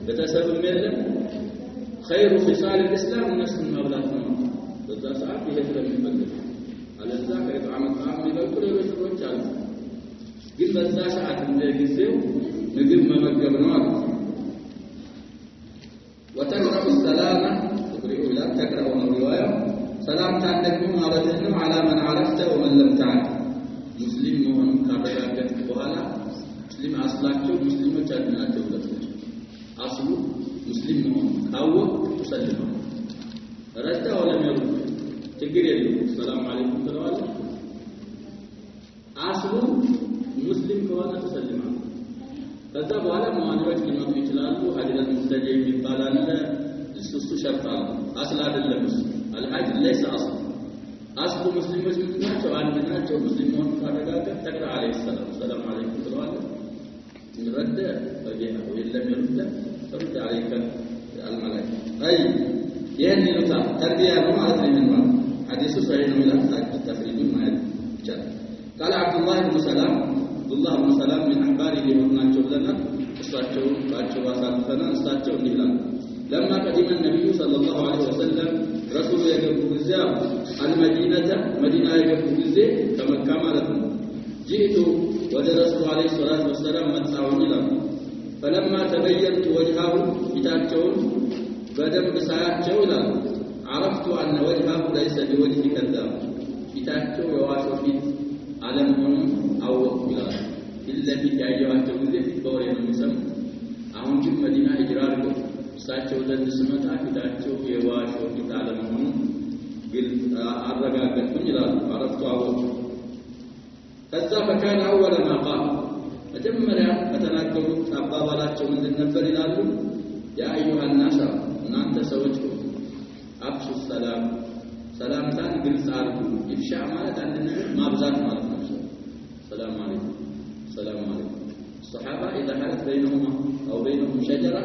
بتسبب ميلم خير خصال الإسلام الناس من أولادنا بذا ساعات يهتر من بدل على الزاك يطعم الطعام يقول كل يشرب جال قل بذا ساعات من يجزيه نقل ما مقبناه وتقرأ السلامة تقرأ لا تقرأ الرواية سلام تعلمكم على من عرفت ومن لم تعرف مسلم مهن كابرات بوهلا مسلم أصلاكه مسلم جادنا تولد أصله مسلم مهن كاو تسلم رجع ولا ميرو تقرأ السلام عليكم تلوال أصله مسلم كوانا تسلم كذا بوهلا موانوات كلمة إجلالو هذه المستجيب من بالانه السوسو شرطان أصل هذا المسلم الحج ليس أصل مسلمين مناتو عندناتو مسلمون فارغاك تقرأ عليه السلام عليكم تلوال نرد فجيها وإن لم يرد فرد عليك الملائكة أي يعني نتا تربية معرض من ما حديث صحيح من التفريد ما يجب قال عبد الله بن سلام من أحباره وناتو لنا استاتشو باتشو واسالتنا استاتشو نهلا لما قدم النبي صلى الله عليه وسلم رسول يقف بالزام المدينة يقف بالزي كمكة مالتنا جئت وجه رسول عليه الصلاة والسلام متساون إلى فلما تبينت وجهه كتابتون بدم بساعات جولا عرفت أن وجهه ليس بوجه كذاب كتابتون يواشفين على من أو وقلا إلا بكايوات جوزي بورين المسلم أهم جب مدينة إجراره ساتشو ዘንድ ስመጣ ፊታቸው የዋሾ ፊት አለመሆኑ ግልጽ አረጋገጥኩኝ ይላሉ አረፍቱ አወቁ ከዛ فكان اول ما قال መጀመሪያ ከተናገሩት አባባላቸው ምንድን ነበር ይላሉ ያ አዩሃ الناس እናንተ ሰዎች አብሱ ሰላምታን ግልጽ አድርጉ ኢፍሻ ማለት አንድ ነገር ማብዛት ማለት ነው ሰላም አለይኩም الصحابه اذا حدث بينهما او بينهم شجره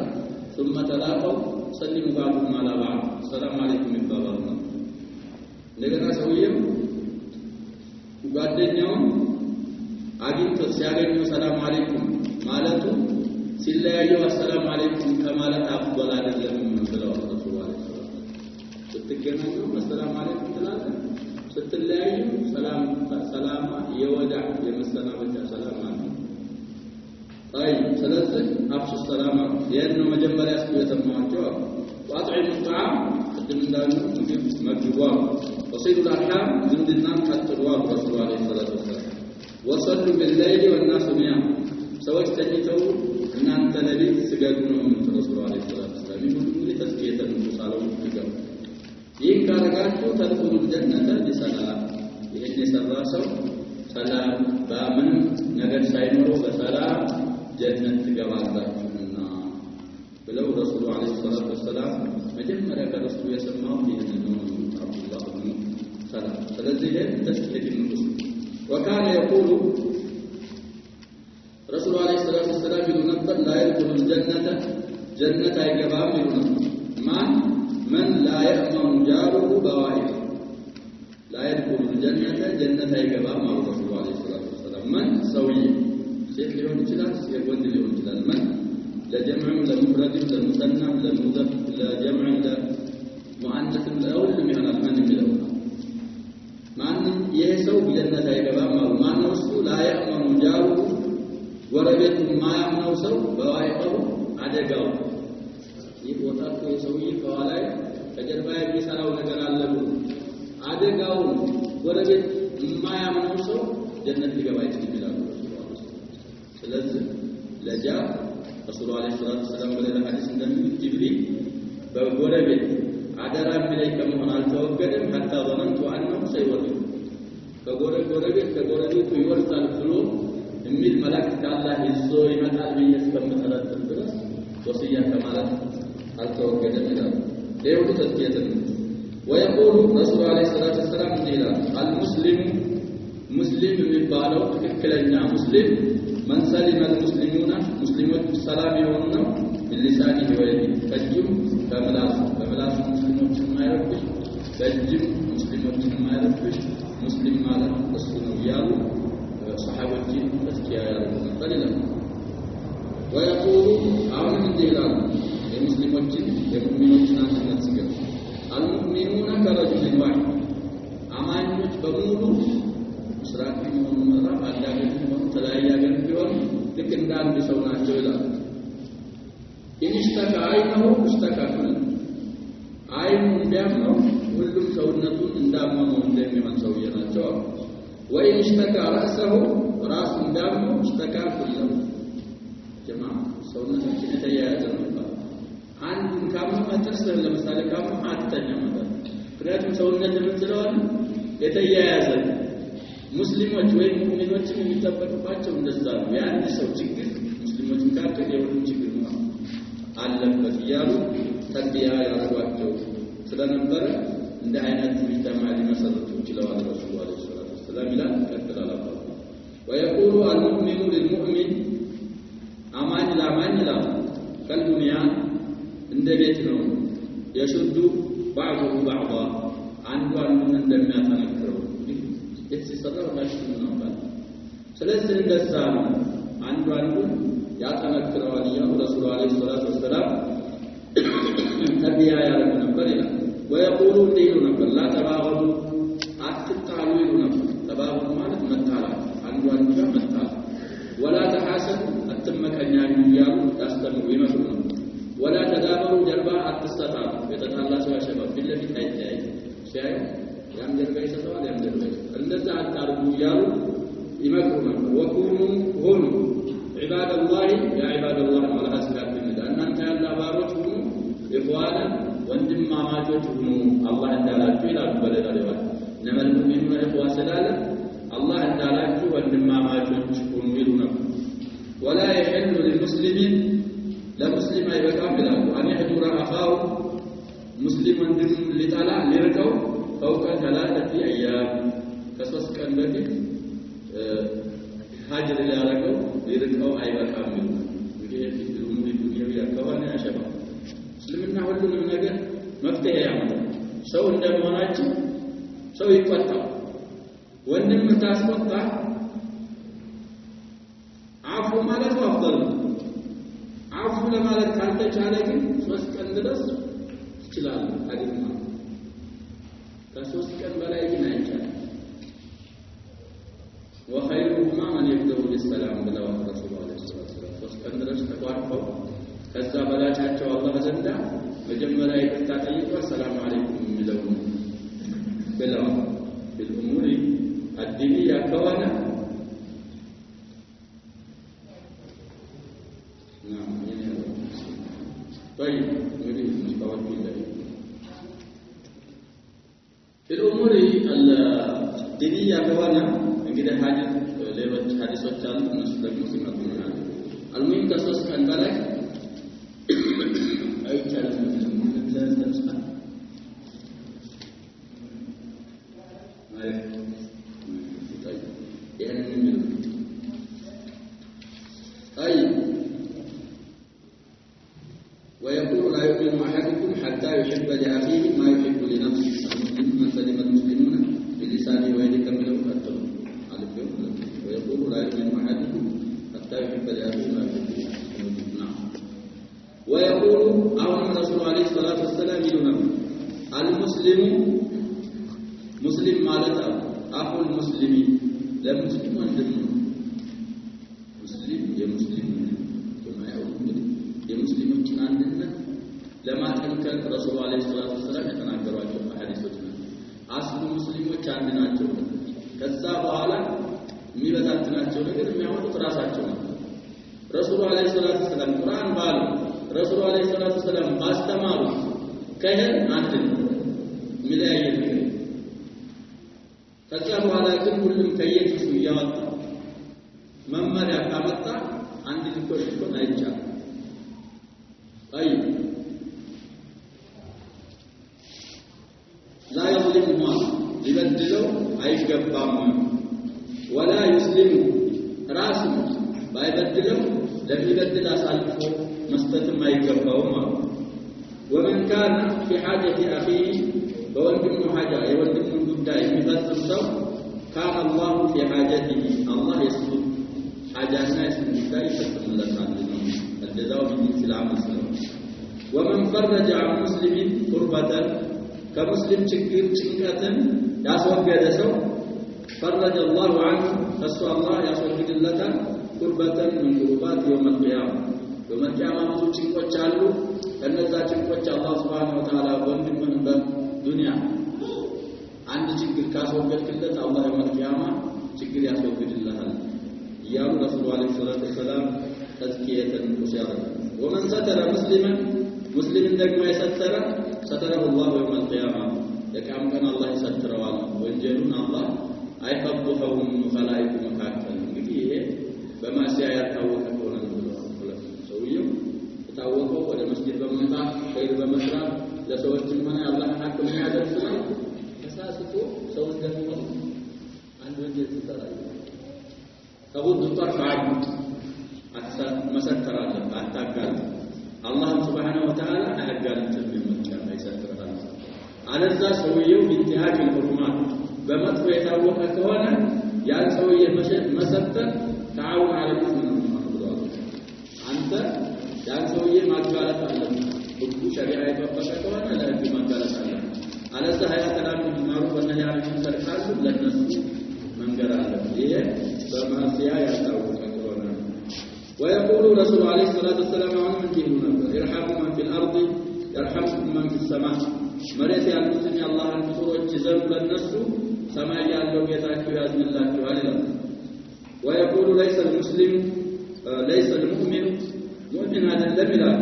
ثم تلاقوا سلموا بعضهم على بعض السلام عليكم يبابا እንደገና ሰውየው ጓደኛውን አግኝቶ ሲያገኘው ሰላም አለይኩም ማለቱ ሲለያየው ሰላም አለይኩም ከማለት አፍضل አይደለም ብለው ረሱላህ ስትገናኙ ሰላም አለይኩም ትላለህ ስትለያዩ ሰላም የወዳዕ የመሰናበቻ ሰላም አለ طيب ثلاثه افشوا السلام لانه مجمريا سيتماچو واطعم الطعام قدم እንዳሉ ምግብ መግቧል وصيد الارحام ዝምድናን ቀጥሏል ረሱል አለይሂ ሰላቱ ወሰለም وصلوا بالليل والناس نيام ሰዎች ተኝተው እናንተ ለሊት ስገዱ ነው ረሱል አለይሂ ሰላቱ ወሰለም ይሁን ለተስቂየተ ሙሳላው ይገባ ይህን ካረጋችሁ ተድኹሉ الجنة بسلام ይህን የሰራ ሰው ሰላም በምንም ነገር ሳይኖረው በሰላም جنة تجاوزنا بلو رسول عليه الصلاة والسلام مجمع كرسول يسمعه من النور عبد الله بن سلام فلذي تسكية النفس وكان يقول رسول عليه الصلاة والسلام يقول لا يدخل جنة يجبام من لا يأمن جاره بوائده لا يدخل جنة يجبام رسول عليه الصلاة والسلام من سوي ሴት ሊሆን ይችላል ወንድ ሊሆን ይችላል ማን ለጀምዑ ለሙፍረድ ለሙሰና ለሙዘፍ ለጀምዑ ለሙአነስ ለሁሉም ይሆናል ማን የሚለው ማን ይሄ ሰው ጀነት አይገባም ማን ነው እሱ ላያመኑ ጃሩ ወረቤቱ ማያምነው ሰው በዋይቀው አደጋው ይህ ወጣቱ ሰውዬ ከኋላ ከጀርባ የሚሰራው ነገር አለ አደጋው ወረቤት ማያምነው ሰው ጀነት ሊገባ ይችላል ስለዚህ ለጃ ረሱል አለይሂ ሰላቱ ወሰለም በሌላ ሐዲስ እንደሚል ጅብሪል በጎረቤት አደራ ቢላይ ከመሆን አልተወገደም hatta ظننت انه سيورد ከጎረቤቱ ይወርዳል ብሎ የሚል መልእክት ካላህ ይዞ ይመጣል እስከምትረጥብ ድረስ ወሲያ ከማለት አልተወገደም ይላል ለይሁዱ ተስቂየትን ويقول رسول عليه الصلاه والسلام المسلم የሚባለው ትክክለኛ ሙስሊም من سلم المسلمون مسلمون السلام يوننا باللسان ويده فجم بملاس مسلمون ما يربش فجم مسلمون ما يربش مسلم مالك السنة يالو صحابة الدين تسكيا يالو قليلا ويقول عون من ديلان እንደ አንድ ሰው ናቸው ይላል ኢንሽተካ አይነሁ ኢሽተካ ኩል አይኑ እንዲያመው ሁሉም ሰውነቱን እንዳመመው እንደሚሆን ሰውዬ ናቸው ወይ ኢንሽተካ ራሰሁ ራሱ እንዳመው ኢሽተካ ኩል ጀማ ሰውነታችን የተያያዘ ነው አንዱን ካመመ ጥርስን ለምሳሌ ካመመ አትተኛም ማለት ምክንያቱም ሰውነት የምትለዋል የተያያዘ ሙስሊሞች ወይ ሙእሚኖች የሚጠበቅባቸው እንደዛ ነው ያን ሰው ችግር ሙስሊሞች ጋር የሁሉም ችግር ነው አለበት ይያሉ ተዲያ ያረጋቸው ስለነበረ እንደ አይነት ሙጅተማ ሊመሰረቱ ይችላል ረሱል ሰለላሁ ዐለይሂ ወሰለም ይላል ከከላላ ويقول المؤمن للمؤمن አማኝ ለአማኝ ይላል ከልዱንያ እንደ ቤት ነው የሽዱ بعضه بعضا አንዱ አንዱን እንደሚያጠነክረው የተሰራው ታሽሙ ነው ማለት ስለዚህ እንደዛ ነው አንዱ አንዱን ያጠነክረዋል ይላል ረሱል ሰለላሁ ዐለይሂ ወሰለም ተቢያ ያረግ ነበር ይላል ويقول دينو ነበር لا تباغضوا አትጣሉ ይሉ ነበር ተባغض ማለት መጣላት አንዱ አንዱ ጋር መጣላት ولا تحاسدوا አትመቀኛኙ ይያሉ ያስተምሩ ይመስሉ ولا تدابروا ጀርባ አትሰጣጡ የተጣላ ሰው ያሸባብ ቢለፊት አይታይ ሲያይ ያን ጀርባ ይሰጣዋል ያን ጀርባ እንደዛ አታርጉ ይያሉ ይመክሩ ነበር وكونوا ሁኑ عباد الله يا عباد الله ولا اسكت بالله انت يا ባሮች ሁኑ إخوانا ወንድማማቾች ሁኑ አላህ እንዳላችሁ ይላል በሌላ ሪዋያ ነመል ሙእሚኑና ኢኽዋ ስላለ አላህ እንዳላችሁ ወንድማማቾች ሁኑ ይሉ ነበር ولا يحل للمسلم ለሙስሊም አይበቃም ይላሉ አን يحضر اخاه ሙስሊም ወንድም ሊጣላ ሊርቀው فوق 3 ايام ከ3 ቀን በፊት ሀጅር ሊያረገው ሊርቀው አይበቃም ይላሉ እንግዲህ ሁሉም ዱንያዊ ያከዋና ያሸባ እስልምና ሁሉንም ነገር መፍትሄ ያመጣል ሰው እንደመሆናችን ሰው ይቆጣል ወንድም ታስቆጣ አፉ ማለት አፍضل አፉ ለማለት ካልተቻለ ግን 3 ቀን ድረስ ይችላል አዲማ ከ3 ቀን በላይ ግን አይቻልም وخيرهما من يبدأ بالسلام بلا رسول الله صلى الله عليه وسلم 3 ቀን ድረስ ተቋርጠው ከዛ በላቻቸው አላህ ዘንዳ መጀመሪያ ይቅርታ ጠይቀው ሰላም አለይኩም ይለው በላው بالامور الدينيه كوانا نعم طيب نريد مستوى الله بالامور الدينيه كوانا እንግዲህ ሐዲስ ሌሎች ሐዲሶች አሉ እነሱ ደግሞ ሲመጡና المهم ከ3 ቀን በላይ አይቻልም ለተነሳ አይ يعني طيب ويقول لا يؤمن احدكم حتى يحب لاخيه ما يحب لنفسه من سلم المسلمون بلسانه ويده من القتل ويقول لا يؤمن احدكم حتى يحب لاخيه ما يحب لنفسه ويقول أول رسول عليه الصلاة والسلام يقول المسلم مسلم مالته أخو المسلمين لا مسلم ولا مسلم يا مسلم كما يقول يا مسلم عندنا لما تنكر رسول عليه الصلاة والسلام يتناقروا في حديثنا أصل مسلمዎች አንድ ናቸው ከዛ በኋላ የሚበታትናቸው ነገር የሚያወጡት ራሳቸው ነው ረሱል አለይሂ ሰላቱ ወሰለም ቁርአን ባሉ ረሱል አለይሂ ሰላቱ ወሰለም ማስተማሩ ከህን አንድ ሚላየ ከዛ በኋላ ግን ሁሉም ከየትሱ ያወጣ መመሪያ ካመጣ አንድ ልኮሽኮን አይቻልም አይ لا يظلمهما ሊበድለው አይገባም ولا يسلم ራሱ ባይበድለው ለሚበድል አሳልፎ መስጠትም አይገባውም ومن كان في حاجة أخيه በወንድሙ ሐጃ የወንድሙ ጉዳይ የሚፈጽም ሰው كان الله في حاجته الله يسلم ሐጃና የሱን ጉዳይ ይፈጽምለታል እንደዛው ቢሚስል አመል ومن فرج عن مسلم كربة كمسلم ችግር ጭንቀትን ያስወገደ ሰው فرج الله عنه فسو الله يسوغدلታል ቁርበተን ምን ቁርባት يوم القيامه يوم القيامه ብዙ ጭንቆች አሉ እነዛ ጭንቆች አላህ Subhanahu Wa Ta'ala ወንድምን በዱንያ አንድ ችግር ካስወገድክለት አላህ يوم القيامه ችግር ያስወግድልሃል ያሉ ረሱል አለይሂ ሰላቱ ወሰለም ተዝኪየተን ሙሻራ ومن ستر مسلما مسلم ደግሞ የሰተረ ستره الله يوم القيامه የቂያም ቀን አላህ ይሰትረዋል ወንጀሉን አላህ አይፈضحهم خلائق መካከል እንግዲህ ይሄ በማሲያ ያታወቀ ሆነ ነው ሰውየው ታወቀው ወደ መስጊድ በመምጣት ኸይር በመስራት ለሰዎችም ሆነ አላህን ሐቅ የሚያደርስ ነው ተሳስቶ ሰው ደግሞ አንድ ወንጀል ይሰራል ተውድ طرف عبد አክሰር መሰከራለ አታጋል አላህ Subhanahu Wa Ta'ala አያጋልጥም የሚመጣ ይሰክራል አለዛ ሰውየው ኢንቲሃጅ الحرمات በመጥፎ የታወቀ ከሆነ ያን ሰውዬ መሰተር تعاون على الاثم والعدوان አንተ ያን ሰውዬ ማጋለጥ አለብህ ሁሉ ሸሪዓ የተፈቀደ ከሆነ ለህግ ማጋለጥ አለብህ አለዛ ሀያተላም ዲናሩ በነያም ተርካሉ ለነሱ መንገር አለብህ ይሄ በማሲያ ያታወቀ ከሆነ ويقول رسول عليه الصلاه والسلام من ديننا يرحم من في الارض يرحمكم من في السماء መሬት ያሉትን የአላህን ፍጡሮች ዘንድ ለነሱ ሰማይ ያለው ጌታቸው ያዝንላቸዋል ይላል ويقول ليس المسلم ليس المؤمن مؤمن አይደለም ይላል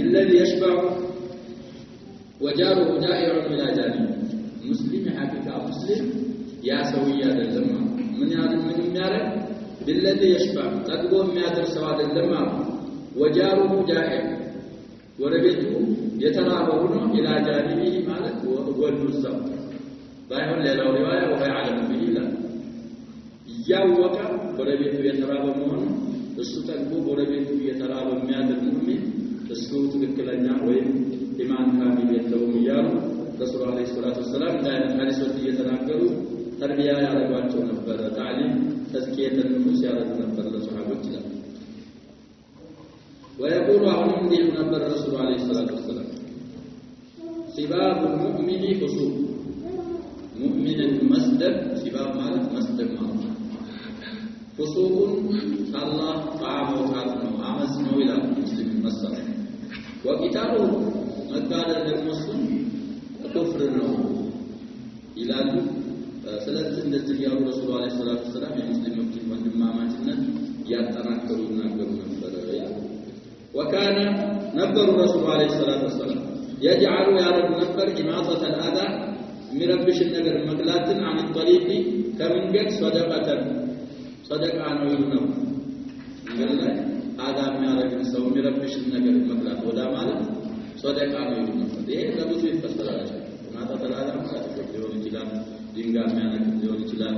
الذي يشبع وجاره جائع الى جانب مسلم حقيقه مسلم يا سوي አይደለም ምን የሚያረግ بالذي يشبع ጠግቦ የሚያደርሰው አይደለም وجاره جائع ወረቤቱ የተራበው ነው ኢላ ጃኒቢ ማለት ወልዱሰው ባይሆን ሌላው ሪዋያ ወይ ዓለም ቢላ ያወቀ ወረቤቱ የተራበ መሆኑ እሱ ጠግቦ ወረቤቱ የተራበ የሚያደርግ ሙእሚን እሱ ትክክለኛ ወይም ኢማን ካሚል የለውም ይያሉ ረሱል አለይሂ ሰላቱ ወሰለም ዳይነት ሐዲሶች እየተናገሩ ተርቢያ ያደርጓቸው ነበር ታሊም ተዝኪየተን ንፉስ ያደርጉ ነበር ለሱሐቦች ይላል ويقول عنهم دين نبر الرسول عليه الصلاة والسلام سباب المؤمن فسوق مؤمن المسدد سباب مالك مسدد مالك فسوق الله طعامه وطعامه عمزنه إلى مسلم المسدد وقتاله مقادر للمسلم كفرنه إلى سلسل እንደዚህ ያሉ ረሱል አለይሂ ሰላቱ ወሰለም የሙስሊሞች ወንድማማችነት ያጠናከሩና ገሩ ነበር وكان نبر الرسول عليه الصلاه والسلام يجعل يا رب نبر إماطة الأذى مربش النجر مقلات عن الطريق كمن قد صدقة نويلنا قال له هذا ما رجل سو مربش النجر مقلات ودا مالك صدقة نويلنا ده لابد يفسر على شيء إماطة الأذى ما تقول الجلال ድንጋይ የሚያነቅ ሊሆን ይችላል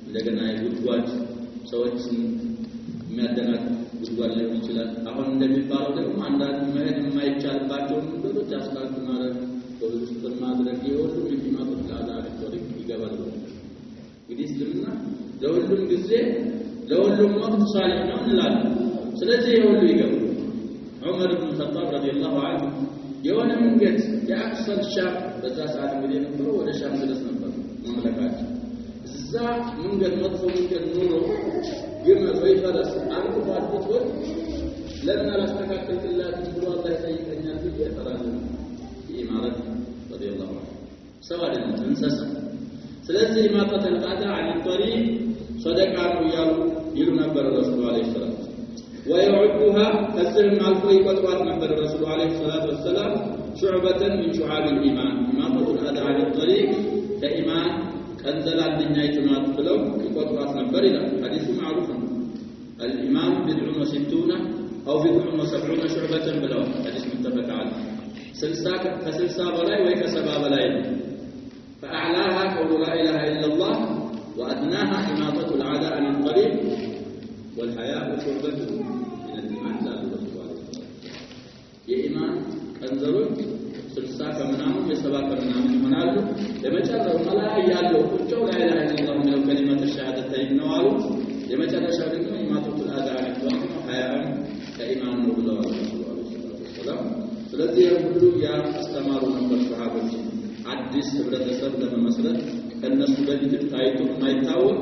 እንደገና የጉድጓድ ሰዎች የሚያደናቅ ጉድጓድ ሊሆን ይችላል አሁን እንደሚባለው ደግሞ አንዳንድ መሄድ የማይቻልባቸው ነገሮች አስፋልት ማድረግ በውስጥ ማድረግ የሁሉ የሚማጡት ለአዳር ቶሪክ ይገባሉ እንግዲህ እስልምና ለሁሉም ጊዜ ለሁሉም ወቅት ሷሊህ ነው እንላለን ስለዚህ የሁሉ ይገባሉ ዑመር ኢብኑ ኸጣብ ረዲየላሁ ዐንሁ የሆነ መንገድ የአክሰል ሻም በዛ ሰዓት እንግዲህ ነበር ወደ ሻም ድረስ ነበር መመለካቸው እዛ መንገድ መጥፎ መንገድ ኑሮ ግመል ወይ ፈረስ አንቁፋት ወጥ ለምን አላስተካከልክላት ብሎ አላህ ይጠይቀኛል ብዬ እፈራለሁ ይህ ማለት ረዲየላሁ ዐንሁ ሰዋል እንሰሳ ስለዚህ ማጣተ القعده عن الطريق صدقه ነው ያሉ ይሉ ነበር ረሱል አለይሂ ሰላም ويعدها كسرم الفو يقطعت نبر الرسول عليه الصلاه والسلام شعبة من شعاب الايمان ما قلت هذا عن الطريق كايمان كنزل الدنيا ما بلو يقطعت نبر الى حديث معروف الايمان 60 او 70 شعبة بلو حديث متفق عليه سلسا بلاي وكسبا بلاي فاعلاها قول لا اله الا الله وادناها اماطة العداء عن الطريق والحياء شعبة من الإيمان لا الرسول የኢማን ቀንዘሮች 60 ከምናምን የ70 ከምናምን ይሆናሉ የመጨረሻው ላይ ያለው ቁጭው ላይ ላይ ነው ነው ከሊማት ሸሃደተይን ነው አሉ የመጨረሻው ደግሞ ኢማቶች አዳን ነው ሀያም ከኢማን ነው ብለዋል ሰላም ስለዚህ ሁሉ ያ አስተማሩ ነበር ሰሃቦች አዲስ ህብረተሰብ ለመመስረት ከነሱ በፊት ታይቶ የማይታወቅ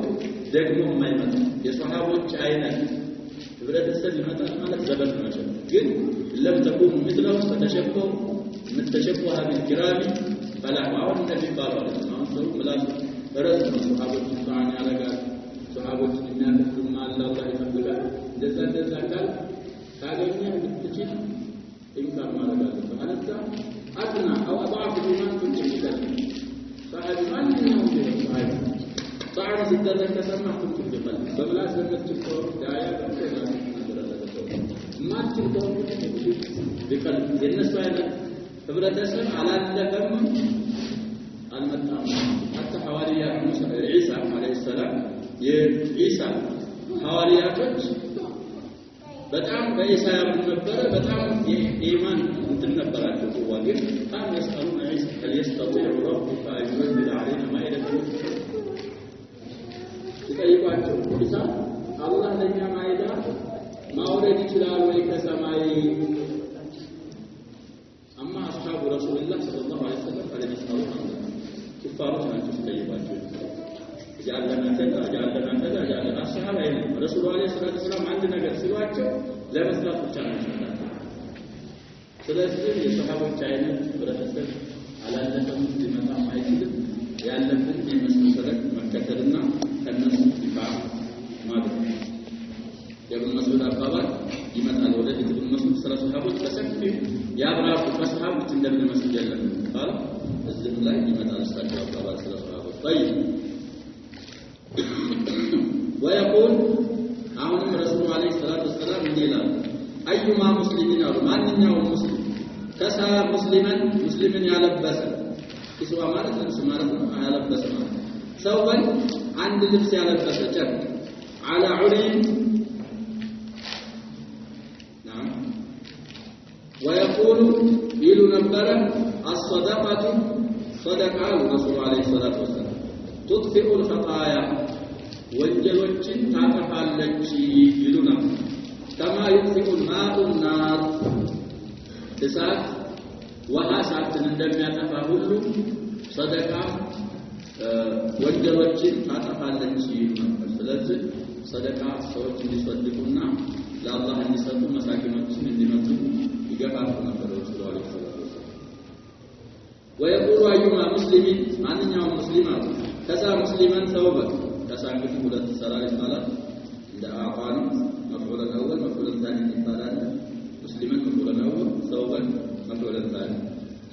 ደግሞ የማይመጣ የሷሃቦች አይነት ህብረተሰብ ይመጣል ማለት ዘበት ነው ግን ለም ተኩን مثلهم فتشبهوا متشبها بالكرام فلا አሁን እንደሚባለው አሁን ሰው ምላስ ረዝ ነው ሷሃቦች ሷን ያረጋል ሷሃቦች የሚያደርጉት ማለት አላህ ይፈልጋል እንደዛ ቃል ካገኘ ብትችል ኢንካር ማድረግ አለበት አለዛ አጥና አው አضعف الايمان كنت ይላል صاحب ማን ነው صاحب صاحب ሲደረግ ከሰማህ كنت ይባል በምላስ ለምትቆር ዳያ በተና ማጥቶ ቢቀል የነሱ አይነት ህብረተሰብ አላለፈም አልመጣም حتى ሐዋርያት ሙሳ ኢሳ አለይሂ ሰላም የኢሳ ሐዋርያቶች በጣም በኢሳ ያምኑ ነበር በጣም የኢማን እንትን ነበራቸው ወግን ካን يسألون عيسى هل يستطيع ربك أن ينزل علينا مائدة ይጠይቋቸው ኢሳ አላህ ለኛ ማይዳ ማውረድ ይችላል ወይ ከሰማይ አማ አስሐቡ ረሱላህ ሰለላሁ ዐለይሂ ወሰለም ፈለም يسألون كفارዎች ናቸው ይጠይቋቸው ያለና ከዛ ያለና አስሐብ አይደለም ረሱሉ ዐለይሂ ሰላም አንድ ነገር ሲሏቸው ለመስራት ብቻ ነው የሚሰጣቸው ስለዚህ የሰሃቦች አይነት ህብረተሰብ አላለፈም ሊመጣ አይችልም ያለብን የመስመሰረት መከተልና ከነሱ ይፋ ማድረግ የብን መስዑድ አባባል ይመጣል ወደ ኢብኑ መስዑድ ስለ ሰሃቦች በሰፊው ያብራሩ ከሰሃቦች እንደምንመስል ያለን ቃል እዚህ ላይ ይመጣል እሳቸው አባባል ስለ ሰሃቦች طيب ويقول አሁንም ረሱሉ ዐለይሂ ሰላቱ ወሰላም ይላል ايما مسلمين አሉ ማንኛውም ሙስሊም ከሳ ሙስሊምን ያለበሰ ኢስዋ ማለት ልብስ ማለት ነው ያለበሰ ማለት ሰውን አንድ ልብስ ያለበሰ ጨርቅ على عرين نعم ويقول يلو نبره الصدقه صدقه الرسول عليه الصلاه والسلام تطفئ الخطايا ወንጀሎችን ታጠፋለች ይሉና ከማ ይጥፊኡ الماء النار እሳት ውሃ እሳትን እንደሚያጠፋ ሁሉ ሰደቃ ወንጀሎችን ታጠፋለች ይሉና ስለዚህ ሰደቃ ሰዎች እንዲሰድቁና ለአላህ እንዲሰጡ መሳኪኖችን እንዲመጡ ይገፋፉ ነበር ረሱሉ ዐለይሂ ሰላቱ ወሰለም ويقول ايما مسلم ማንኛውም ሙስሊም አሉ ከዛ ሙስሊማን ተውበ ተሳንግቱ ሁለት ሰራሪት ማለት እንደ አቋን መፍዑል አወል መፍዑል ثاني ይባላል ሙስሊማን መፍዑል አወል ተውበን መፍዑል ثاني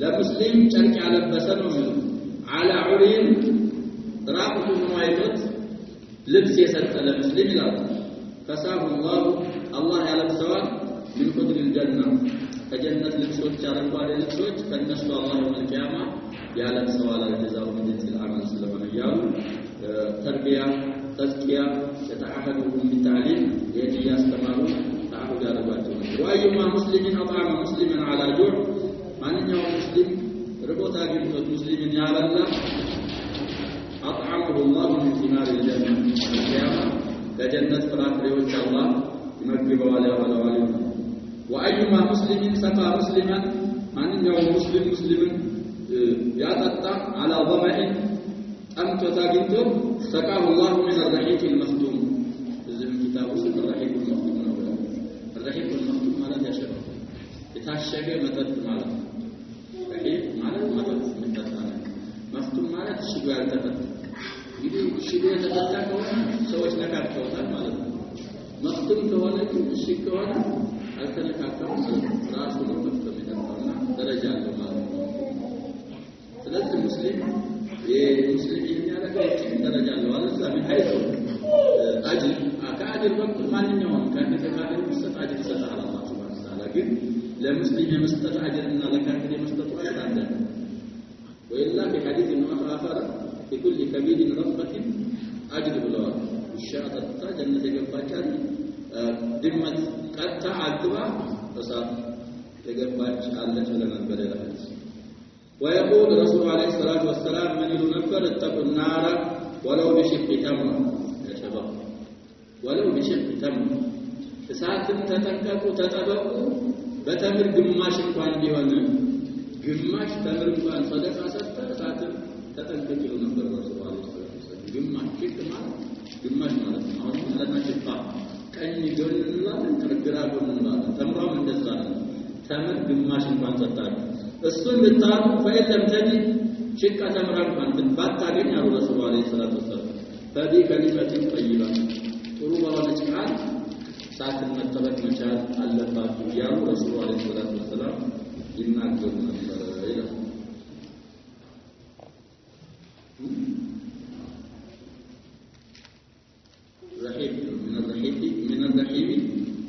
ለሙስሊም ጨርቅ ያለበሰ ነው የሚሉ على عرين ራቁቱን ማይቶት ልብስ የሰጠ ለሙስሊም ይላል ፈሳሁ الله ያለብሰዋል من قدر الجنه ከጀነት ልብሶች አረንጓዴ ልብሶች ከነሱ አላህ መልቂያማ ያለብሰዋል ለጀዛው من جنس العمل ስለሆነ ያሉ تربيه تزكيه يتعهدهم بالتعليم يجي يستمروا تعهد ያደርጓቸው وايما مسلم اطعم مسلما على جوع ማንኛውም ሙስሊም ርቦት አግኝቶት ሙስሊምን ያበላ اطعمه الله من ثمار الجنه القيامه ከጀነት ፍራፍሬዎች አላህ ይመግበዋል ያበላዋል وايما مسلم سقى مسلما ማንኛውም ሙስሊምን ያጠጣ على ظمأ أنت تاجنتو سقاه الله من الرحيق المختوم إذن كتاب الرحيق المختوم الرحيق المختوم ماذا يا شباب يتعشق مدد ماذا رحيق ماذا مدد مختوم ماذا الشبه التفت يدي الشبه يتفتح كوانا سوش نكات كوانا ماذا مختوم كوانا الشيك كوانا التنكات كوانا راسه مختوم يتفتحنا درجات ماذا ثلاثة مسلم የሙስሊም ያረጋቸው ደረጃ ነው አለዛ ምን ሀይቶ አጅር አካድር ወቅት ማንኛውም ካድር መስጠት አጅር ይሰጣል አላህ Subhanahu Wa Ta'ala ግን ለሙስሊም የመስጠት አጅርና ለካድር የመስጠት አጅር አለ ወይላ በሐዲስ المؤخر لكل كبير رفقة اجر ብለዋል ሻአጣ ጀነት የገባቻል ድመት ቀጣ አግባ እሳት የገባች አለች ለማን በሌላ ሐዲስ ويقول رسول عليه الصلاة والسلام من ينفر اتقوا النار ولو بشق تمر يا شباب ولو بشق تمر እሳትን ተጠንቀቁ ተጠበቁ በተምር ግማሽ እንኳን ቢሆን ግማሽ ተምር እንኳን ሰደቃ ሰጠ እሳትን ተጠንቀቁ ነበር ረሱል አለይሂ ሰላም ግማሽ ሽቅ ማለት ግማሽ ማለት ነው አሁን ለማሽፋ ቀኝ ጎን እንላለን ግራ ጎን እንላለን ተምራም እንደዛ ነው ተምር ግማሽ እንኳን ሰጣሉ እሱን ልታሩ ፈይለም ተጂ ሽቃ ተምራ እንኳን ባታገኝ አሉ ረሱል አለይሂ ሰላቱ ወሰለም ፈዲ ከሊመቲን ጠይባ ጥሩ ባለች ቃል ሳትን መጠበቅ መቻል አለባችሁ ያሉ ረሱል አለይሂ ሰላቱ ወሰለም ይናገሩ ነበር ይላል رحيم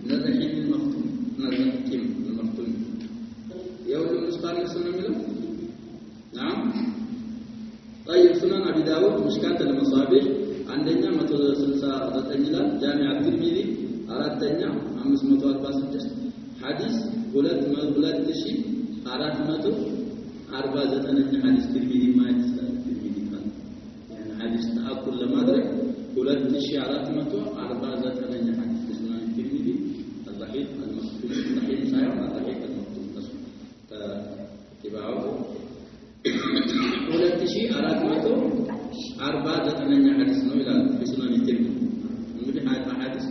من الرحيم المختوم من الرحيم المختوم يوم المسقال سنة ملو نعم طيب سنن أبي داود مشكات المصابيح عندنا 169 جامع الترمذي أردنا 546 حديث ولد 2449 حديث ترمذي ما يتسال ترمذي كان يعني حديث تأكل لمدرك 2449 حديث سنن الترمذي الرحيم المختوم الرحيم ساير الرحيم المختوم تبعه 2449 حديث ነው ይላል በሱናን الترمذي እንግዲህ حديث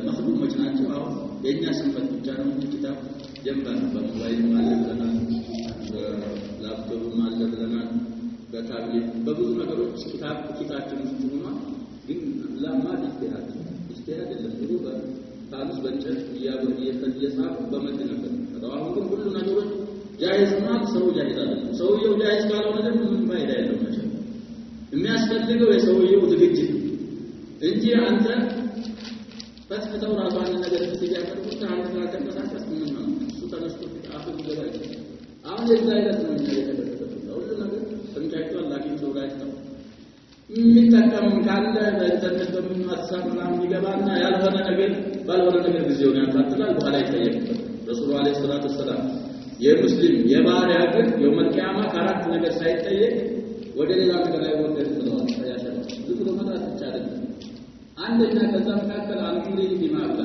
መخدومዎች ናቸው አሁን የኛ ስንፈት ብቻ ነው ኪታብ ጀምረን በሞባይል ማለት ነው በላፕቶፕ ማለት ነው በታብሌት በብዙ ነገሮች ኪታችን ውስጥ ሆኗል ግን ለማድ ኢስቲሃድ ለምሩ በታሉስ በእንጨት እየተጻፈ በመድ ነበር አሁን ግን ሁሉ ነገሮች ጃይዝ ነው ሰው ጃይዝ አይደለም ሰውየው ጃይዝ ካልሆነ ደግሞ ምን ፋይዳ የለውም ማለት የሚያስፈልገው የሰውየው ዝግጅት እንጂ አንተ ፈትፈተው ራሷን ነገር ትያቀርቡት አንተ ተንቀሳቀስ ምን ነው እሱ ተነስቶ አፍን ይገባል አሁን የዛ አይነት ነው የተደረገው ሁሉ ነገር ተንጫጭቷል ላኪን ሰው ላይ ነው የሚጠቀም ካለ በኢንተርኔት በሚማሳብ ምናምን ይገባና ያልሆነ ነገር ባልሆነ ነገር ጊዜውን ያጣጥላል በኋላ ይጠየቃል ረሱል አለይሂ ሰላቱ ወሰለም የሙስሊም የባሪያ ግን የውመል ቂያማ ካራት ነገር ሳይጠየቅ ወደ ሌላ ነገር ላይ ወደድ ብለዋል ያሻል ዝም ማለት ይቻላል አንደኛ ከዛ መካከል አልሙሪድ ቢማላ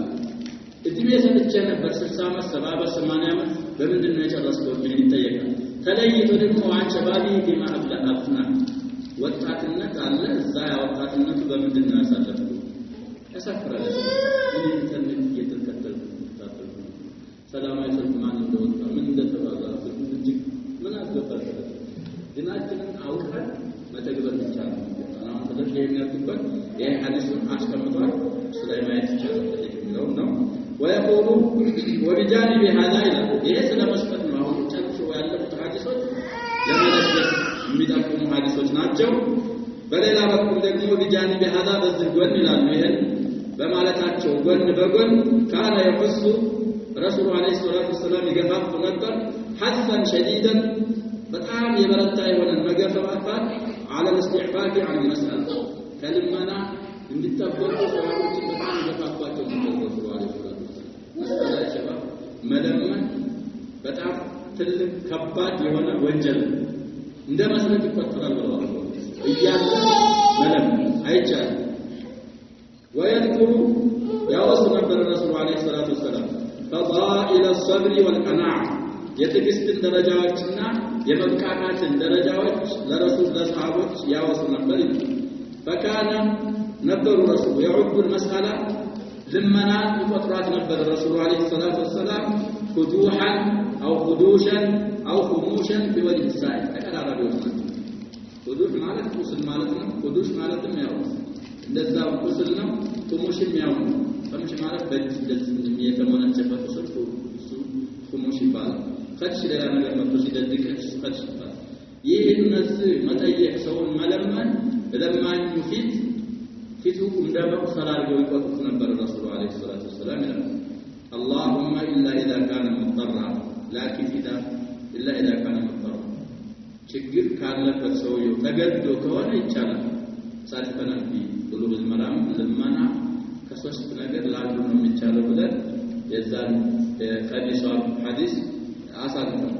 እድሜ ሰጥቼ ነበር 60 ዓመት 70 80 ዓመት በምንድን ነው የጨረስከው ምን ይጠየቃል ተለይቶ ደግሞ አንቺ ባቢ ቢማላ አፍና ወጣትነት አለ እዛ ያወጣትነቱ በምንድን ነው ያሳለፈው ያሳፍራል እኔ ኢንተርኔት እየተከተልኩ ታጠቁ ሰላማዊ ሰልፍ ማን እንደወጣ ምን እንደተባለ እንጂ ምን አገባል ድናችንን አውቀን መተግበር ብቻ ነው አሁን ተደርገ የሚያርጉበት ይሄ ሐዲስን አስቀምጧል ስለማየት ይቻላል የሚለው ነው ወይቆሉ ወቢጃኒብ هذا ይሄ ስለመስጠት ነው አሁን ጨርሶ ያለፉት ሐዲሶች ለመለስ የሚጠቁሙ ሐዲሶች ናቸው በሌላ በኩል ደግሞ ቢጃኒብ هذا በዚህ ጎን ይላሉ ይሄን በማለታቸው ጎን በጎን ካለ ይፈሱ ረሱል አለይሂ ሰላቱ ወሰለም ይገፋፉ ነበር ሐሰን شديدا በጣም የበረታ የሆነ መገፋፋት على الاستعفاف عن المسألة كلمنا እንዲጠበቁ ሰዎች በጣም ይገፋፋቸው ነበር ረሱል አለይሂ ሰላቱ ወሰለም شباب መለመን በጣም ትልቅ ከባድ የሆነ ወንጀል እንደ መስረት ይቆጠራል ብለዋል እያለ መለመን አይቻልም ويذكر ያወሱ ነበር ረሱል አለይሂ ሰላቱ ወሰለም فضائل الصبر والقناعة የትዕግስትን ደረጃዎችና የመብቃቃትን ደረጃዎች ለረሱል ለሰሃቦች ያወሱ ነበር فكان ነበሩ ረሱል يعد المسألة لمنا يقطرات ነበር ረሱል አለይሂ ሰላቱ ወሰለም خدوحا أو خدوشا أو خموشا في وجه السائل ተቀራራቢዎች ናቸው خدوش ማለት ቁስል ማለት ነው خدوش ማለትም ያው እንደዛው ቁስል ነው خموሽም ያው ነው خموሽ ማለት በእጅ እንደዚህ የተሞነጨፈ ቁስል خموሽ ይባላል ከች ሌላ ነገር መጥቶ ሲደድቅ ከች ይባላል ይህንስ መጠየቅ ሰውን መለመን ለማኝ ፊቱ እንደመቁሰል አድርገው ይቆጥሩት ነበር ረሱል አለይሂ ሰላቱ ወሰለም ይላል اللهم إلا إذا كان مضطرا لكن إلا إذا كان مضطرا ችግር ካለበት ሰውየው ተገዶ ከሆነ ይቻላል ሳልፈናል ብሉግ المرام ለማና ከሶስት ነገር ላሉ ነው የሚቻለው ብለን የዛን ቀዲስ ሐዲስ አሳልፈን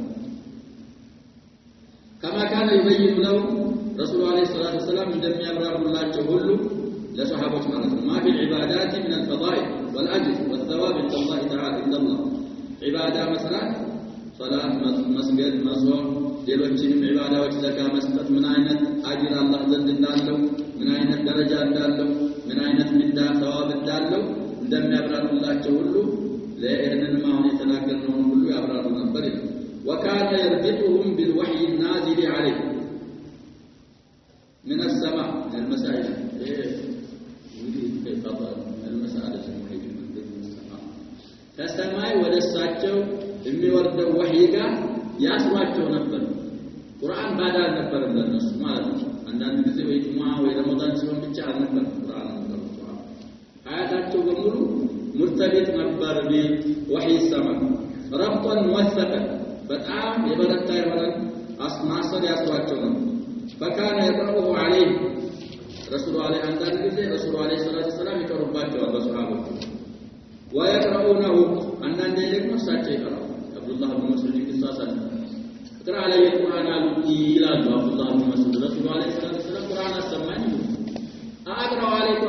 كما كان يبين له رسول عليه الصلاه والسلام እንደሚያብራሩላቸው ሁሉ ለሰሃቦች ማለት ነው ما في العبادات من الفضائل والاجر والثواب عند الله تعالى عند الله عباده مثلا صلاه مسجد مصوم ሌሎችንም ዒባዳዎች ዘካ መስጠት ምን አይነት አጅር አላህ ዘንድ እንዳለው ምን አይነት ደረጃ እንዳለው ምን አይነት ምንዳ ተዋብ እንዳለው እንደሚያብራሩላቸው ሁሉ ለእነን ማውን የተናገርነው ሁሉ ያብራሩ ነበር ይላል وكان يربطهم بالوحي النازل عليه من السماء المسائل يريد قضاء المسائل الوحي من السماء ከሰማይ ወደሳቸው የሚወርደው ወህይ ጋር ያስሯቸው ነበር ቁርአን ባዳ ነበር ለነሱ ማለት ነው አንዳንድ ጊዜ ወይ ጁማ ወይ ረመዳን ሲሆን ብቻ አልነበር ቁርአን ነበር ሀያታቸው በሙሉ ሙርተቢጥ ነበር በወህይ ሰማይ ረብጣን ሙወሰቀን በጣም የበረታ የሆነ ማሰር ያስሯቸው ነው فكان يقرأه عليه رسول الله አንዳንድ ጊዜ ረሱል አለይሂ ሰላቱ ሰላም ይቀርባቸዋል በሱሐቦች ويقرؤونه አንዳንዴ ደግሞ እሳቸው ይቀራሉ አብዱላህ ብን መስዑድ ይሳሳል እቅራ عليه القرآن ይላሉ አብዱላህ ብን መስዑድ ረሱል አለይሂ ሰላቱ ሰላም ቁርአን አሰማኝ አቅራ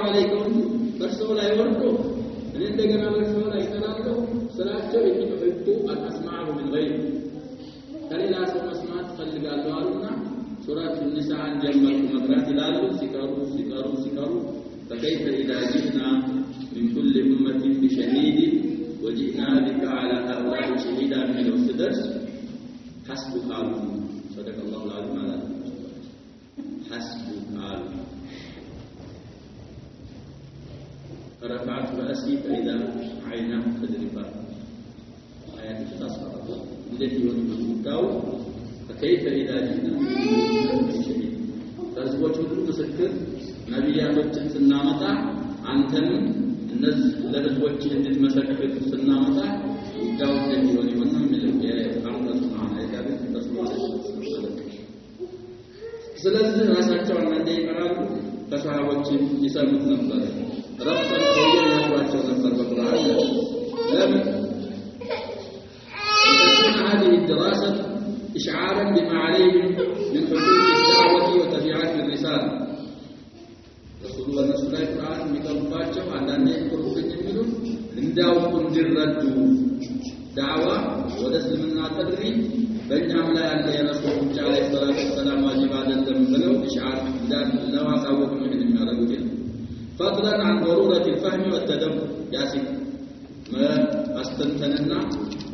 عليكم በርሶ ላይ ወርዶ እኔ እንደገና በርሶ ላይ ተናግረው ስላቸው ይጥፍጡ አስማዑ من غير ከሌላ ሰው መስማት ፈልጋለሁ አሉና ሱራት النساء ጀመሩ መቅራት ይላሉ ሲቀሩ فكيف إذا جئنا من كل أمة بشهيد وجئنا بك على هؤلاء شهيدا من السدس حسبك على صدق الله العظيم على حسبك على فرفعت رأسي فإذا عيناه تذرفان آيات التصفر التي ونبتاو فكيف إذا جئنا من كل أمة بشهيد فأزواج كل مسكر ነብያቶችን ስናመጣ አንተንም እነዚህ ለህዝቦች እንድትመሰክር ስናመጣ ዳው እንደሚሆን ይሆናል ማለት የአንቀጽ ማዕና ያለው ስለዚህ ራሳቸው አንዴ ይቀራሉ ተሳሃቦች ይሰሙት ነበር ረብጠን ቆየናቸው ነበር በቁርአን ለምን هذه الدراسة إشعارا بما عليهم من حدود الدعوة وتبعات الرسالة رسول الله صلى الله عليه وسلم የሚቀርባቸው አንዳንዴ ቁርአን የሚሉ እንዳውቁ እንዲረዱ ዳዋ ወደ እስልምና ጥሪ በእኛም ላይ ያለ የረሱል ዐለይሂ ሰላቱ ወሰላም ዋጅብ አይደለም ብለው ኢሽዓር ለማሳወቅ ነው የሚያደርጉት فضلا عن ضرورة الفهم والتدبر ያሲን ማስተንተንና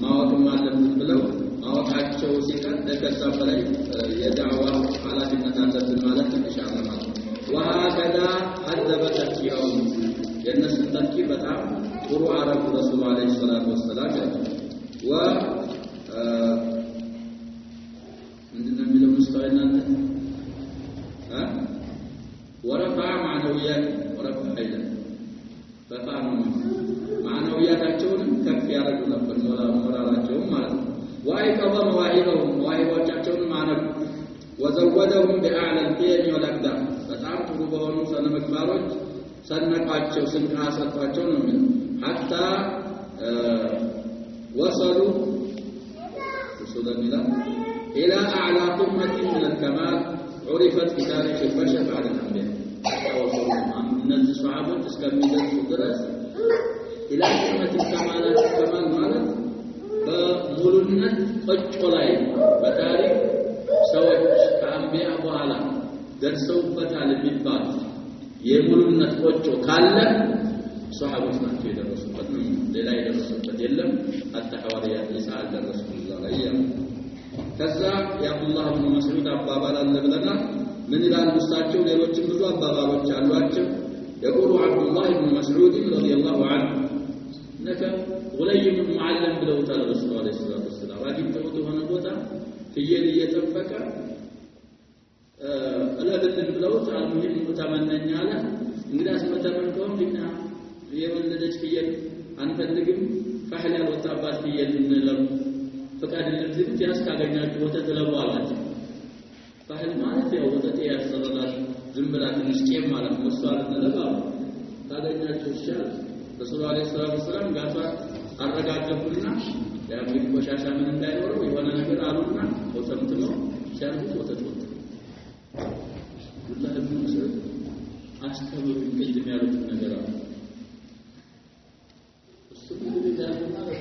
ማወቅም አለብን ብለው ማወቃቸው ሲቀር ለከዛ በላይ የዳዋ ኃላፊነት አለብን ማለት ኢሽዓር ማለት وهكذا حذب تفكيرهم የነሱ ተፍኪር በጣም ጥሩ አረፉ ረሱል አለይሂ ሰላቱ ወሰላም و ምንድነው የሚለው ሙስታይና ورفع معنويات ورفع አይደል በጣም ማዕናዊያታቸውን ከፍ ያደርጉ ነበር ሞራላቸውን ማለት ነው وايقظ مواهبهم مواهبዎቻቸውን ማነብ وزودهم بأعلى القيم والأقدار በጣም ጥሩ በሆኑ ሰነ ምግባሮች ሰነቃቸው ስንቃሰጣቸው ነው حتى وصلوا إلى أعلى قمة من الكمال عرفت في تاريخ البشر بعد الأنبياء من الصحابة تسكمل الدرس إلى قمة الكمال مالك بمولنة قجقلاي بتاريخ سوى كأنبياء بوالا درسوبة للمباد የሙሉነት ቆጮ ካለ ሷሃቦች ናቸው የደረሱበት ነው ሌላ የደረሱበት የለም አተሐዋሪያት ኢሳል ደረሱላህ ላይ ከዛ የአብዱላህ ኢብኑ መስዑድ አባባል አለ ብለና ምን ይላል እሳቸው ሌሎችም ብዙ አባባሎች አሏቸው يقول عبد الله بن مسعود رضي الله عنه انك غليم معلم ብለውታል ረሱል አለይሂ ሰላቱ ወሰላም አግኝተውት ሆነ ቦታ ፍየል እየጠበቀ አላደለም ብለውት አልሙሂም ተመነኛለ እንግዲህ አስመተመን ቆምና የወለደች ፍየል አንፈልግም ፈህል ያልወጣባት ፍየል እንለም ፈቃድ ለዚህ ያስካገኛችሁ ወተት ለባላችሁ ፈህል ማለት ያው ወተት ያሰራላል ዝም ብላ ትንሽ ቄም ማለት መስዋዕት ለለባው ካገኛችሁ ይሻላል ረሱል አለይሂ ሰላቱ ወሰላም ጋፋ አረጋገጡና ያንግዲህ ቆሻሻ ምን እንዳይኖረው የሆነ ነገር አሉና ወተምትነው ሲያርጉት ወተት ወጣ ሁላ ለምን መስረት አስተምሩ እንግዲህ ያሉት ነገር አለ እሱ እንግዲህ ማለት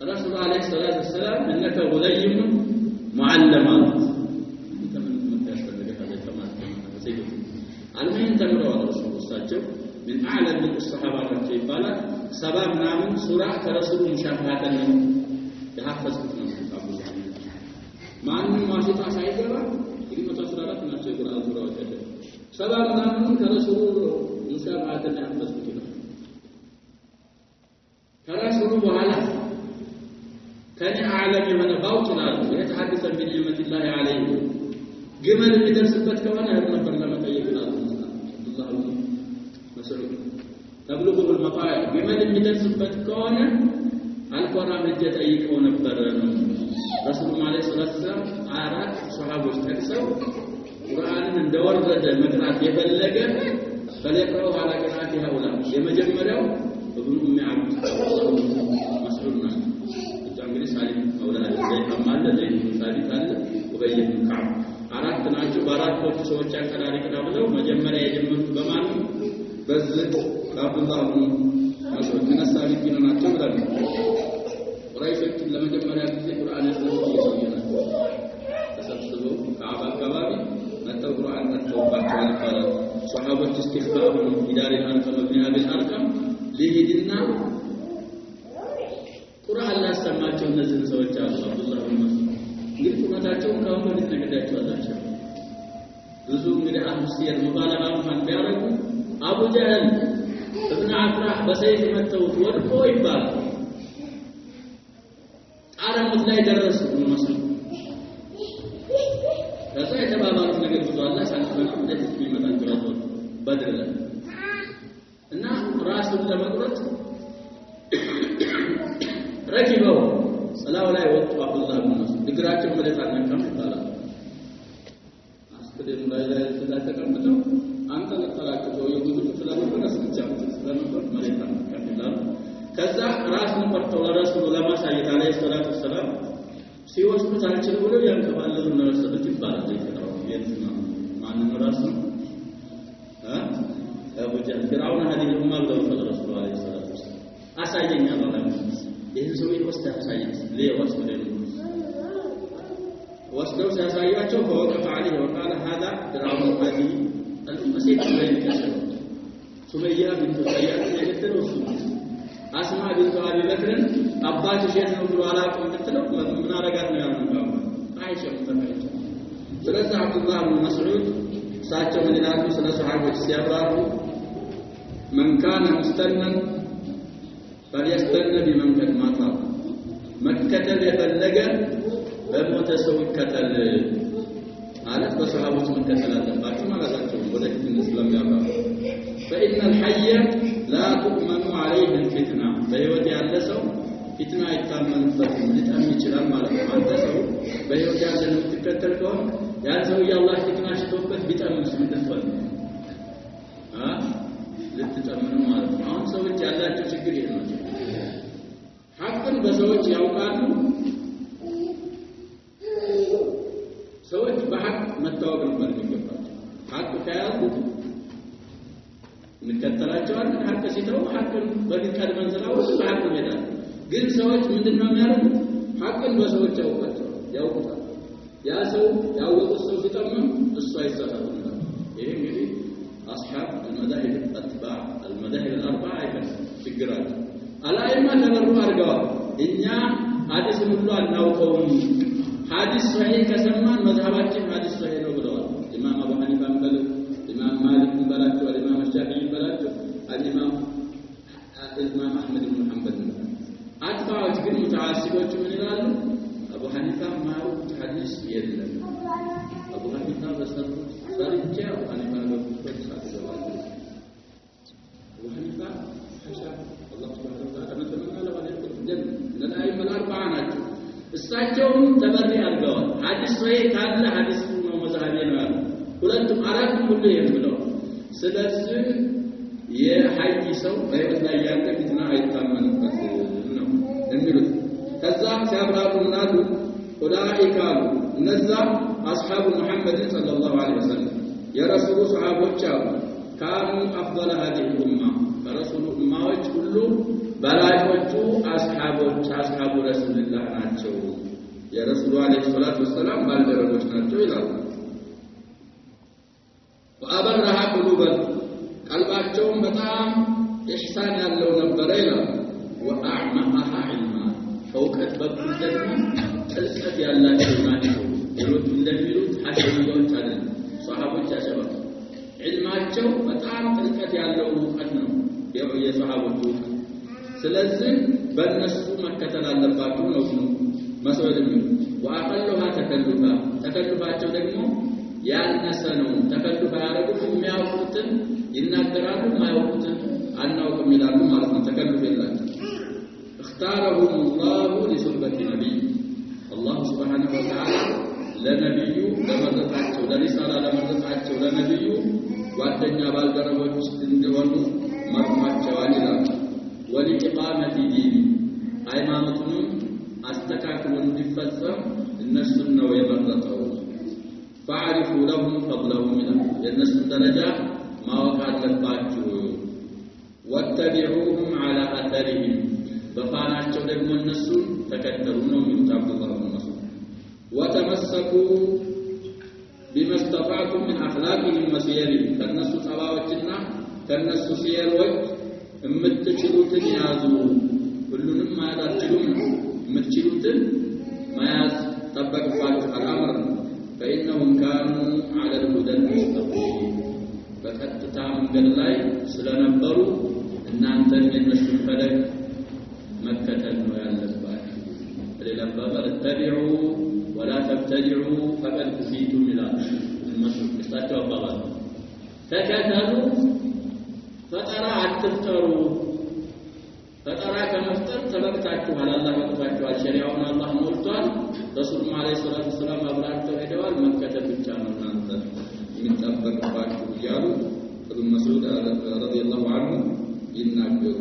ረሱል አለይሂ ሰላቱ ወሰላም እንከ ወለይም ሙዓለማት ተመን መታሰበለ هذا ተማት አልመን ተምረዋል እሳቸው من اعلم الصحابه ናቸው ይባላል 70 ምናምን ሱራ ከረሱሉ ሙሻፋተን ነው ያፈዝኩት ነው አቡዛ ማንንም ዋሽታ ሳይገባ እንግዲህ 114 ናቸው የቁርአን ሱራዎች አለ 70 ምናምን ከረሱሉ ሙሻፋተን ያፈዝኩት ነው ከረሱሉ በኋላ ከኔ ዓለም የሆነ ባውጥላል የተሐደሰ بنعمه الله عليه ግመል የሚደርስበት ከሆነ ነበር ለመጠየቅ ነው አላህ مسعود تبلغه المطايا بمن የሚደርስበት ከሆነ አልቆራም እየጠይቀው ነበር ረሱል ማለይሂ ሰላም አራት ሱሐቦች ተከሰው ቁርአንን እንደወረደ መቅራት የፈለገ ፈለቀው على قراءه هؤلاء የመጀመሪያው ابن ام عبد مسعود ነው እንግዲህ ሳሊም አውላድ ዘይማለ ዘይድ ሳሊት አለ ኡበይ ብን ከዓብ አራት ናቸው በአራቶቹ ሰዎች አቀራሪ ብለው መጀመሪያ የጀመሩት በማን በዝት አብዱላህ ብን መስዑድ من السابقين ናቸው ብለው ቁረይሾች ለመጀመሪያ ጊዜ ቁርአን ያስተምሩ ተሰብስበው ከአባ አካባቢ መጥተው ቁርአን ተተውባቸው ነበር ሱሐቦች استخفاف ኢዳሪ አንተም ابن ابي الارقم ሊሂድና ቁርአን ላስተማቸው እነዚህ ሰዎች አብዱላህ ብን መስዑድ እንግዲህ ቁርአናቸውን ካሁን በፊት ነገዳቸዋላችሁ ብዙ እንግዲህ አምስቲየር ሙባለጋ እንኳን ቢያረጉ አቡ ጀህል ابن አፍራህ በሰይፍ መተውት ወድቆ ይባል ጣረሞት ላይ ደረሱ መስዑድ ከዛ የተባባሉት ነገር ብዙ አላህ ሳንተና ለዚህ የሚመጣ ጅራቶ በድር ላይ እና ራሱን ለመቁረጥ ረኪበው ሰላው ላይ ወጡ አብዱላህ ብን መስዑድ እግራቸው መለታ ነቀም ይባላል አስከደም ላይ ተቀምጠው አንተ ለተላቀው ሰው የጉዱ ስለነበረ ስለነበር መለታ ነቀም ይላል ከዛ ራሱን ቆርጠው ለረሱሉ ለማሳየት አለይሂ ሰላቱ ሰላም ሲወስዱት አልችል ብለው ያንከባለሉ ነው ረሱሉት ይባላል ይከራው የትና ማን ራሱ አቡ ጀህል ፍራውን هذه الامه ብለው ረሱሉ አለይሂ ሰላቱ ሰላም አሳየኛ ማለት ይሄን ሰው ይወስዳል ሳይት ወስደው ሲያሳያቸው فوقف عليه وقال هذا فرعون هذه المسيح بين كسر سميه بنت سياد የገደለው እሱ አስማ ቢንቱ አቢ በክር አባቱ ሼህ ነው ብሎ አላውቅም ብትለው ምን አረጋት ነው ያለው አይሻ ተፈለች ስለዚህ አብዱላህ ብን መስዑድ ሳቸው ምን ይላሉ ስለ ሱሐቦች ሲያብራሩ من كان مستنا فليستنى بمن قد مات መከተል የፈለገ በሞተ ሰው ይከተል ማለት በሱሐቦች መከተል አለባቸው ማለታቸው ወደፊት ስለሚያባሩ فإن الحي لا تؤمن عليه الفتنة በህይወት ያለ ሰው ፊትና አይታመንበት ሊጣም ይችላል ማለት ነው አንተ ሰው በህይወት ያለ ነው ትከተል ከሆነ ያን ሰው ያላህ ፊትና ሽቶበት ቢጠምስ ምትፈል ልትጠምኑ ማለት ነው አሁን ሰዎች ያላቸው ችግር ይሄ ነው ሐቅን በሰዎች ያውቃሉ ሰዎች በሐቅ መታወቅ ነበር የሚገባቸው ሐቅ ካያውቁ እንከተላቸዋለን ሐቅ ሲተው ሐቅን በግድ መንዘላው በሐቅ ይሄዳል ግን ሰዎች ምንድነው የሚያደርጉት ሐቅን በሰዎች ያውቁታል ያ ሰው ያወቁት ሰው ሲጠመም እሱ አይሳሳትም ይሄ እንግዲህ اصحاب المذاهب الاتباع المذاهب الاربعه ይችግራሉ አላይማ ተበሩ አርገዋል እኛ ሐዲስ ሁሉ አናውቀውም ሐዲስ ሷሂህ ከሰማን መዝሐባችን ሐዲስ ሷሂህ ነው ብለዋል ኢማም አቡ ሐኒፋ በለው ኢማም ማሊክ በላቸው ኢማም ሻፊዒ በላቸው ኢማም አህመድ ብን ሐንበል አጥባዎች ግን ሙተዓሲቦች ምን ይላሉ አቡ ሐኒፋ ማሩት ሐዲስ የለም አቡ ሐኒፋ በሰሩ ሰርቻ አቡ ሐኒፋ በቁጥር ሳትዘዋል አቡ ሐኒፋ ሐሻ الله سبحانه وتعالى مثلنا لو عليكم الجنة من الأئمة الأربعة ናቸው እሳቸውም ተበሪ አድርገዋል ሐዲስ ሷሂህ ካለ ሐዲስ ነው መዛሀቤ ነው ያለው ሁለቱም አራቱም ሁሉ የሚለው ስለዚህ የሐይ ሰው በህይወት ላይ ያለ ፊትና አይታመንበት ነው የሚሉት ከዛም ሲያብራሩናሉ ኡላኢካ እነዛ አስሐቡ ሙሐመድ ሰለላሁ ዐለይሂ ወሰለም የረሱሉ ሱሐቦች አሉ ካኑ አፍضل هذه الامه ከረሱሉ ኡማዎች ሁሉ በላጮቹ አስሐቡ ረሱልላህ ናቸው የረሱሉ አለይሂ ሰላቱ ወሰለም ባልደረቦች ናቸው ይላሉ وأبرها قلوبا قلباتهم بتام إحسان ያለው ነበር ይላል وأعمقها علما فوقت በኩል ደግሞ ጥልቀት ያላቸው ናቸው ሌሎች እንደሚሉት ሐሸሚዎች አይደለም ሷሃቦች ያሸባሉ علماቸው በጣም ጥልቀት ያለው ዕውቀት ነው የሷሃቦቹ ስለዚህ በእነሱ መከተል አለባችሁ ነው መስወድም وأقلها ተከልፋቸው ደግሞ ያነሰ ነው ተከልፋ ያረጉት የሚያውቁትን ይናገራሉ ማያውቁትን አናውቅም ይላሉ ማለት ነው ተከልፍ የላቸው اختارهم الله لصحبة النبي الله سبحانه وتعالى ለነብዩ ለመረጣቸው ለሪሳላ ለመረጣቸው ለነብዩ ጓደኛ ባልደረቦች እንዲሆኑ መርጧቸዋል ይላል ወሊኢቃመቲ ዲን ሃይማኖቱን አስተካክሎ እንዲፈጸም እነሱን ነው የመረጠው فاعرفوا لهم فضلهم منه የነሱ ደረጃ ማወቅ አለባችሁ واتبعوهم على اثرهم በፋናቸው ደግሞ እነሱን ተከተሉ ነው የሚሉት አብዱላህ ኢብኑ መስዑድ وتمسكوا بما استطعتم من اخلاقهم وسيرهم ከነሱ ጸባዎችና ከነሱ ሲየሮች የምትችሉትን ያዙ ሁሉንም ማያዳችሉም የምትችሉትን መያዝ ተጠበቅባችሁ አላምር فإنهم كانوا على الهدى المستقيم በቀጥታ መንገድ ላይ ስለነበሩ እናንተም የነሱን ፈለግ መከተል ነው ያለባችሁ ሌላ ባባል ተቢዑ ولا تبتدعوا فقد كفيتم الى المسلك استاتوا ባባል ተከተሉ ፈጠራ አትፍጠሩ ፈጠራ ከመፍጠር ተበቅታችኋል አላህ ወጥቷችኋል ሸሪዓውን አላህ ሞልቷል ረሱል አለይሂ ሰላቱ ወሰለም አብራርተው ሄደዋል መከተል ብቻ ነው እናንተ የሚጠበቅባችሁ ይያሉ ኢብኑ መስዑድ ረዲየላሁ ዐንሁ ይናገሩ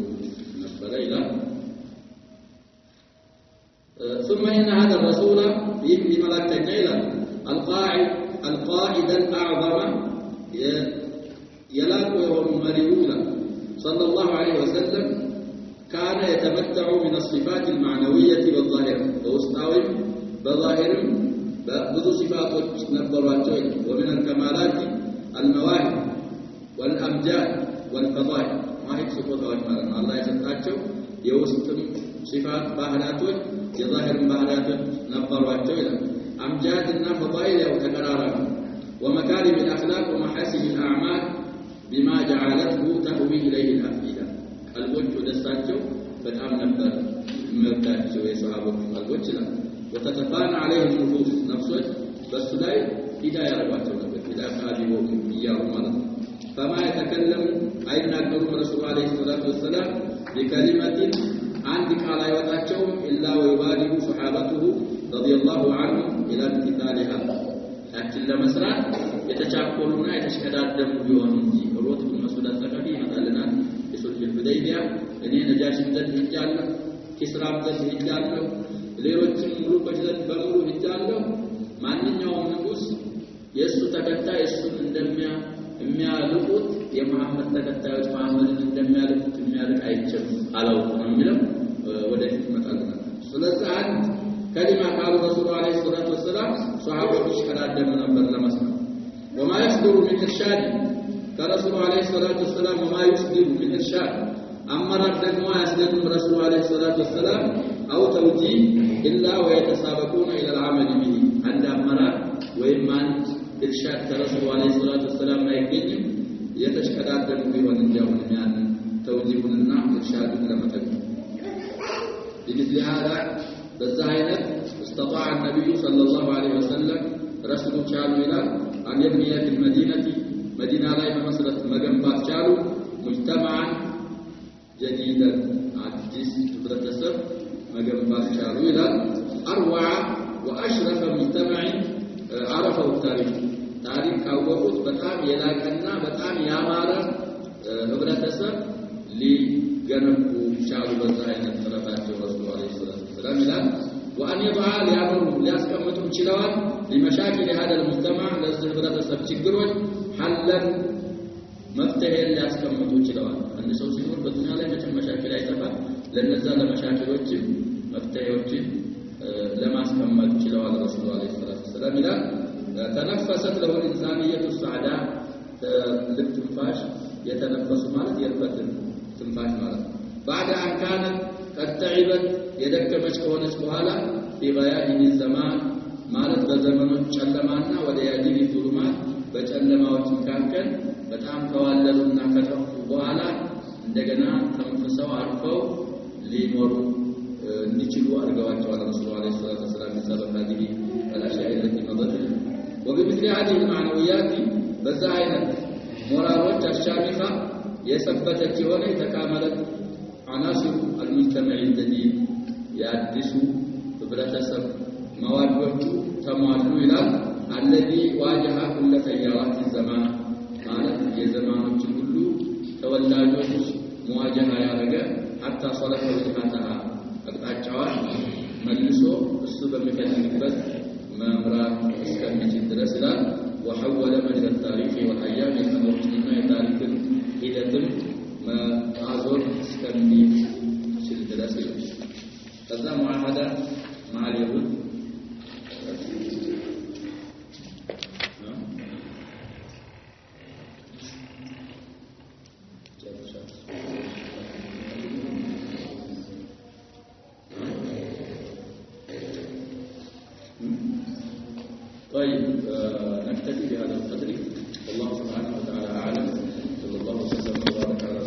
ነበር ይላል ثم إن هذا الرسول بملكتين إلى القائد الأعظم يلاقي مريولا صلى الله عليه وسلم كان يتمتع من الصفات المعنوية والظاهرة ووسطاوي بظاهر بذو صفات نبرواته ومن الكمالات المواهب والأمجاد والفضائل واحد صفات وجمال الله يسطاچو يوسطم صفات ባህላቶች የዛሂር ባህላቶች ነበርዋቸው ይላል አምጃድና ፈዳኢል ያው ተቀራራቢ ومكارم الاخلاق ومحاسن الاعمال بما جعلته تهوي اليه الافئده قلبوች ወደሳቸው በጣም ነበር መብታቸው የሷሃቦች ቀልቦች ይላል وتتفانى عليه النفوس ነፍሶች በሱ ላይ ሂዳ ያረባቸው ነበር ኢላካቢው ይያው ማለት ነው فما يتكلم አይናገሩም ረሱል አለይሂ ሰላቱ ወሰለም بكلمه عند قال يوتاچو الا ويبادر صحابته رضي الله عنهم الى امتثالها لكن ለመስራት የተቻኮሉና የተሽከዳደሙ ቢሆኑ እንጂ ሮት መስኡድ ተቀዲ ይመጣልና የሱልህ ሁደይቢያ እኔ ነጃሽ ዘንድ ሄጃለሁ ኪስራም ዘንድ ሄጃለሁ ሌሎችም ሙሉኮች ዘንድ በሙሉ ሄጃለሁ ማንኛውም ንጉስ የሱ ተከታይ እሱን የሚያልቁት የመሐመድ ተከታዮች መሐመድን እንደሚያልቁት የሚያልቅ አይችልም አላው ነው የሚለው ወደፊት መጣልና ስለዚህ አንድ ከሊማ ቃሉ ረሱል አለይሂ ሰላቱ ወሰለም ሷሃቦች ከዳደም ነበር ለመስማት وما يصدر من ارشاد كرسول عليه الصلاه والسلام وما يصدر من ارشاد امر ደግሞ ያስደግም ረሱል አለይሂ ሰላቱ ወሰለም او توجيه الا ويتسابقون الى العمل به عند امر ወይም አንድ ارشاد ከረሱል አለይሂ ሰላቱ ወሰለም አይገኝም የተሽከዳደሙ ቢሆን እንዲያውም ያን توجيهنا ارشادን ለመተግበር بمثل هذا بالزاينة استطاع النبي صلى الله عليه وسلم رسول شالو إلى أن يبني في المدينة مدينة لا يمثلت مجنبات شالو مجتمعا جديدا عجز تبرتسب مجنبات شالو إلى أروع وأشرف مجتمع عرفه التاريخ تاريخ أوقات بتام يلاكنا بتام يامارا تبرتسب لجنبه شالو بالزاينة ترفعته رسول عليه الصلاة والسلام إلى وأن يضع لأمره لأسكمتهم شلوان لمشاكل هذا المجتمع لأسكمتهم تسبتشكرون حلا مفتهل لأسكمتهم شلوان أن سوف يقول بدنا لا يمكن مشاكل أي سفر لأن نزال مشاكل وجه مفتهل وجه لما أسكمت شلوان رسول عليه الصلاة والسلام إلى تنفست له الإنسانية السعداء ልትንፋሽ የተነፈሱ ማለት የርፈትን ትንፋሽ ማለት ነው። بعد أن كانت قد تعبت የደከመች ከሆነች በኋላ بغياب الزمان ማለት በዘመኖች ጨለማና ወደ ያዲኒ ዙልማት በጨለማዎች መካከል በጣም ከዋለሉና ከጠፉ በኋላ እንደገና ተንፍሰው አርፈው ሊኖሩ እንዲችሉ አድርገዋቸዋል ረሱላህ ሰለላሁ ዐለይሂ ወሰለም በሰበብ هذه الاشياء التي مضت وبمثل هذه المعنويات በዛይነት ሞራሎች አሻሚኻ የሰበተች የሆነ የተካመለት عناصر المجتمع الجديد ያድሱ ህብረተሰብ መዋጆቹ ተሟሉ ይላል الذي واجه كل تيارات الزمان ማለት የዘመኖችን ሁሉ ተወላጆች መዋጀሃ ያረገ حتى صلح وجهتها አቅጣጫዋን መልሶ እሱ በሚፈልግበት መምራት እስከሚችል ድረስ ይላል وحول مجرى التاريخ والايام الامريكيه التاريخ ሂደትም ማዞር እስከሚችል ድረስ ይላል ከዛ ሙአሃዳ مع اليهود طيب نكتفي بهذا القدر والله سبحانه وتعالى أعلم صلى الله وسلم وبارك على